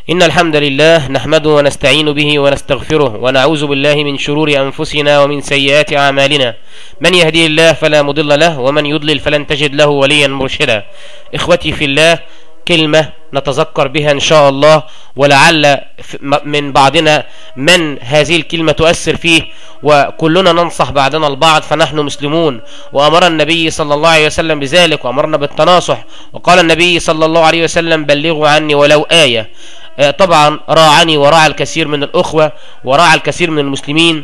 إن الحمد لله نحمده ونستعين به ونستغفره ونعوذ بالله من شرور أنفسنا ومن سيئات أعمالنا. من يهدي الله فلا مضل له ومن يضلل فلن تجد له وليا مرشدا. إخوتي في الله، كلمة نتذكر بها إن شاء الله، ولعل من بعضنا من هذه الكلمة تؤثر فيه، وكلنا ننصح بعضنا البعض، فنحن مسلمون، وأمر النبي صلى الله عليه وسلم بذلك، وأمرنا بالتناصح، وقال النبي صلى الله عليه وسلم: بلغوا عني ولو آية. طبعا راعني وراعى الكثير من الأخوة وراعى الكثير من المسلمين.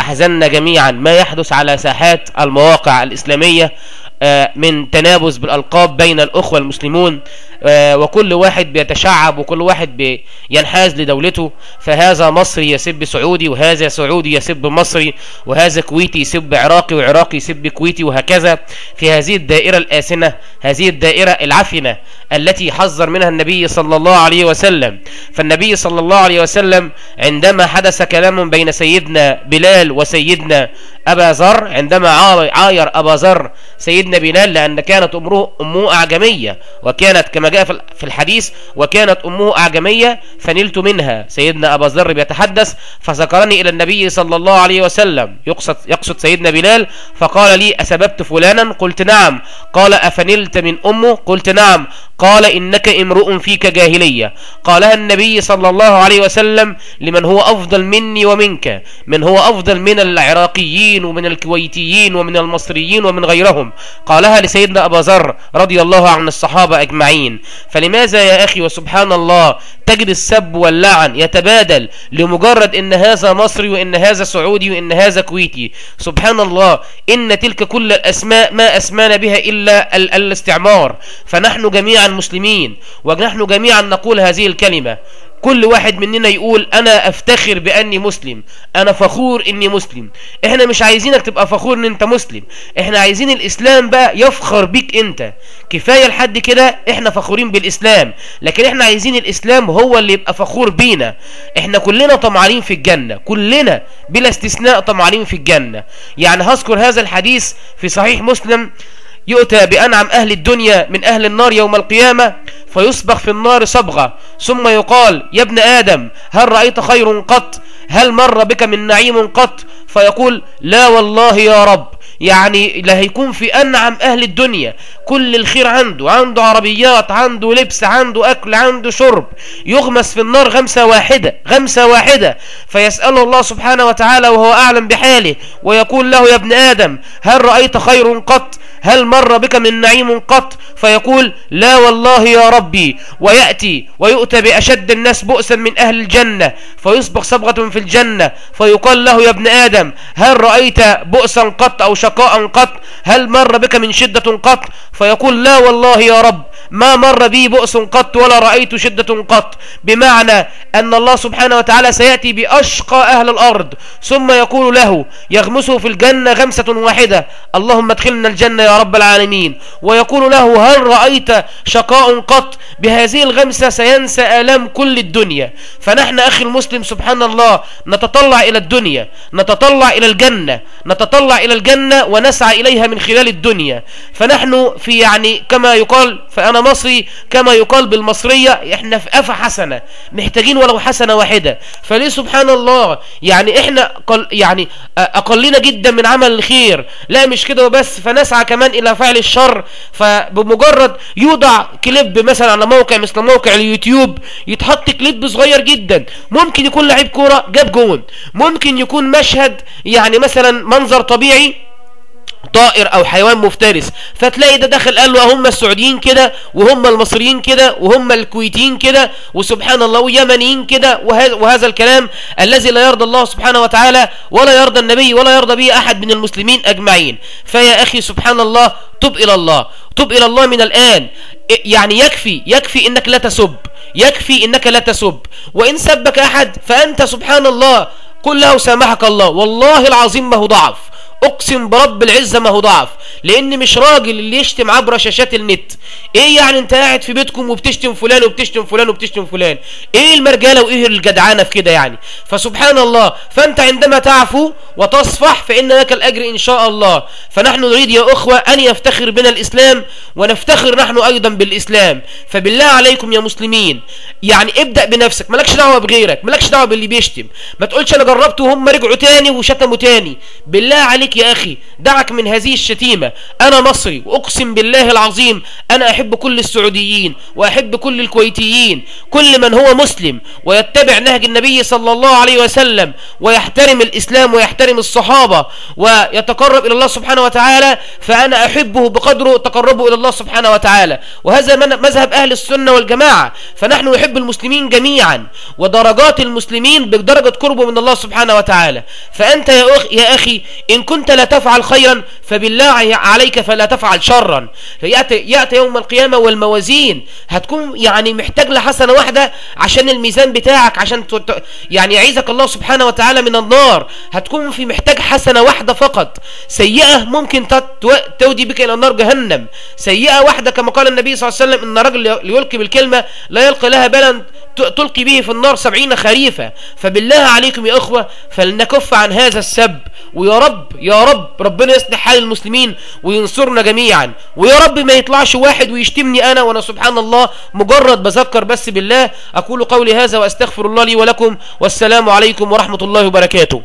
أحزننا جميعا ما يحدث على ساحات المواقع الإسلامية من تنابز بالألقاب بين الأخوة المسلمون، وكل واحد بيتشعب وكل واحد بينحاز لدولته، فهذا مصري يسب سعودي، وهذا سعودي يسب مصري، وهذا كويتي يسب عراقي، وعراقي يسب كويتي، وهكذا في هذه الدائرة الآسنة، هذه الدائرة العفنة التي حذر منها النبي صلى الله عليه وسلم. فالنبي صلى الله عليه وسلم عندما حدث كلام بين سيدنا بلال وسيدنا أبا ذر، عندما عاير أبا ذر سيدنا بلال لأن كانت أمه أعجمية، وكانت كما جاء في الحديث: وكانت أمه أعجمية فنلت منها. سيدنا أبا ذر بيتحدث فذكرني إلى النبي صلى الله عليه وسلم، يقصد سيدنا بلال، فقال لي: أسببت فلانا؟ قلت نعم. قال: أفنلت من أمه؟ قلت نعم. قال: إنك امرؤ فيك جاهلية. قالها النبي صلى الله عليه وسلم لمن هو أفضل مني ومنك، من هو أفضل من العراقيين ومن الكويتيين ومن المصريين ومن غيرهم. قالها لسيدنا أبا ذر رضي الله عن الصحابة أجمعين. فلماذا يا أخي وسبحان الله تجد السب واللعن يتبادل لمجرد إن هذا مصري وإن هذا سعودي وإن هذا كويتي؟ سبحان الله، إن تلك كل الأسماء ما أسمانا بها إلا الاستعمار. فنحن جميعا مسلمين، ونحن جميعا نقول هذه الكلمة. كل واحد مننا يقول: أنا أفتخر بأني مسلم، أنا فخور إني مسلم. إحنا مش عايزينك تبقى فخور إن أنت مسلم، إحنا عايزين الإسلام بقى يفخر بيك أنت. كفاية لحد كده إحنا فخورين بالإسلام، لكن إحنا عايزين الإسلام هو اللي يبقى فخور بينا. إحنا كلنا طمعانين في الجنة، كلنا بلا استثناء طمعانين في الجنة. يعني هذكر هذا الحديث في صحيح مسلم: يؤتى بأنعم أهل الدنيا من أهل النار يوم القيامة، فيصبغ في النار صبغة، ثم يقال: يا ابن آدم هل رأيت خير قط؟ هل مر بك من نعيم قط؟ فيقول: لا والله يا رب. يعني لا هيكون في أنعم أهل الدنيا، كل الخير عنده عربيات، عنده لبس، عنده أكل، عنده شرب، يغمس في النار غمسة واحدة. فيسأله الله سبحانه وتعالى وهو أعلم بحاله، ويقول له: يا ابن آدم هل رأيت خير قط؟ هل مر بك من نعيم قط؟ فيقول: لا والله يا ربي. ويؤتى بأشد الناس بؤسا من أهل الجنة، فيصبغ صبغة في الجنة، فيقال له: يا ابن آدم هل رأيت بؤسا قط أو شقاء قط؟ هل مر بك من شدة قط؟ فيقول: لا والله يا رب، ما مر بي بؤس قط ولا رأيت شدة قط. بمعنى أن الله سبحانه وتعالى سيأتي بأشقى أهل الأرض، ثم يقول له، يغمسه في الجنة غمسة واحدة: اللهم ادخلنا الجنة يا رب العالمين. ويقول له: هل رأيت شقاء قط؟ بهذه الغمسة سينسى آلام كل الدنيا. فنحن أخي المسلم سبحان الله نتطلع إلى الدنيا، نتطلع إلى الجنة، نتطلع إلى الجنة ونسعى إليها من خلال الدنيا. فنحن في يعني كما يقال، فأنا مصري كما يقال بالمصرية، احنا في أفا حسنة، محتاجين ولو حسنة واحدة. فليه سبحان الله يعني احنا يعني أقلنا جدا من عمل الخير؟ لا مش كده وبس، فنسعى كمان إلى فعل الشر. فبمجرد يوضع كليب مثلا على موقع مثل موقع اليوتيوب، يتحط كليب صغير جدا، ممكن يكون لعيب كورة جاب جون، ممكن يكون مشهد يعني مثلا منظر طبيعي، طائر او حيوان مفترس، فتلاقي ده داخل قال له: هم السعوديين كده، وهم المصريين كده، وهم الكويتيين كده، وسبحان الله واليمنيين كده، وهذا الكلام الذي لا يرضى الله سبحانه وتعالى ولا يرضى النبي ولا يرضى به احد من المسلمين اجمعين. فيا اخي سبحان الله، تب الى الله، تب الى الله من الان. يعني يكفي انك لا تسب، يكفي انك لا تسب. وان سبك احد فانت سبحان الله قل له: سامحك الله، والله العظيم ما هو ضعف، اقسم برب العزة ما هو ضعف، لان مش راجل اللي يشتم عبر شاشات النت. ايه يعني انت قاعد في بيتكم وبتشتم فلان وبتشتم فلان وبتشتم فلان؟ ايه المرجالة وايه الجدعانة في كده يعني؟ فسبحان الله. فانت عندما تعفو وتصفح فان لك الاجر ان شاء الله. فنحن نريد يا اخوة ان يفتخر بنا الاسلام ونفتخر نحن ايضا بالاسلام. فبالله عليكم يا مسلمين يعني ابدأ بنفسك، مالكش دعوة بغيرك، مالكش دعوة باللي بيشتم. ما تقولش انا جربت وهم رجعوا تاني وشتموا تاني. بالله عليك يا اخي دعك من هذه الشتيمة. انا مصري واقسم بالله العظيم انا احب كل السعوديين واحب كل الكويتيين، كل من هو مسلم ويتبع نهج النبي صلى الله عليه وسلم ويحترم الاسلام ويحترم الصحابة ويتقرب الى الله سبحانه وتعالى، فانا احبه بقدره تقربه الى الله سبحانه وتعالى. وهذا مذهب اهل السنة والجماعة. فنحن نحب المسلمين جميعا، ودرجات المسلمين بدرجة قربه من الله سبحانه وتعالى. فأنت يا أخي إن كنت لا تفعل خيرا فبالله عليك فلا تفعل شرا. يأتي يوم القيامة والموازين هتكون يعني محتاج لحسنة واحدة عشان الميزان بتاعك، عشان يعني يعيذك الله سبحانه وتعالى من النار، هتكون في محتاج حسنة واحدة فقط. سيئة ممكن تودي بك إلى النار جهنم، سيئة واحدة كما قال النبي صلى الله عليه وسلم إن رجل يلقي بالكلمة لا يلقي لها بالا تلقي به في النار 70 خريفا. فبالله عليكم يا أخوة فلنكف عن هذا السب. ويا رب يا رب ربنا يصلح حال المسلمين وينصرنا جميعا. ويا رب ما يطلعش واحد ويشتمني أنا وأنا سبحان الله مجرد بذكر بس بالله. أقول قولي هذا وأستغفر الله لي ولكم، والسلام عليكم ورحمة الله وبركاته.